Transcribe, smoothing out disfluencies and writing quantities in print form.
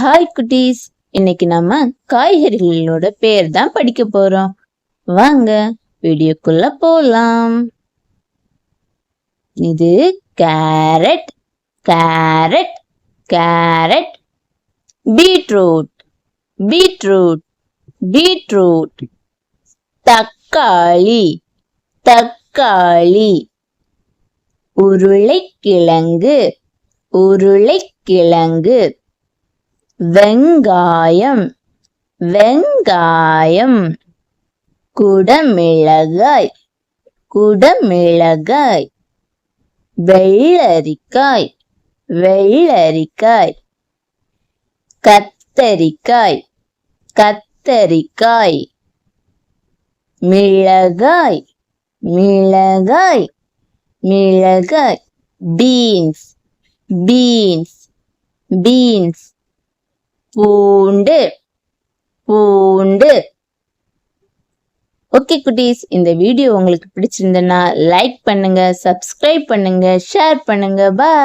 Hi குட்டீஸ், இன்னைக்கு நம்ம காய்கறிகளோட பேர் தான் படிக்க போறோம். வாங்க வீடியோக்குள்ள போலாம். இது carrot, carrot, carrot. Beetroot, beetroot, beetroot. தக்காளி, தக்காளி. உருளைக்கிழங்கு, உருளைக்கிழங்கு. வெங்காயம், வெங்காயம். குடமிளகாய், குடமிளகாய். வெள்ளரிக்காய், வெள்ளரிக்காய். கத்தரிக்காய், கத்தரிக்காய். மிளகாய், மிளகாய், மிளகாய். Beans, beans, beans. பூண்டு, பூண்டு. ஓகே குட்டீஸ், இந்த வீடியோ உங்களுக்கு பிடிச்சிருந்தனா லைக் பண்ணுங்க, சப்ஸ்கிரைப் பண்ணுங்க, ஷேர் பண்ணுங்க. பாய்.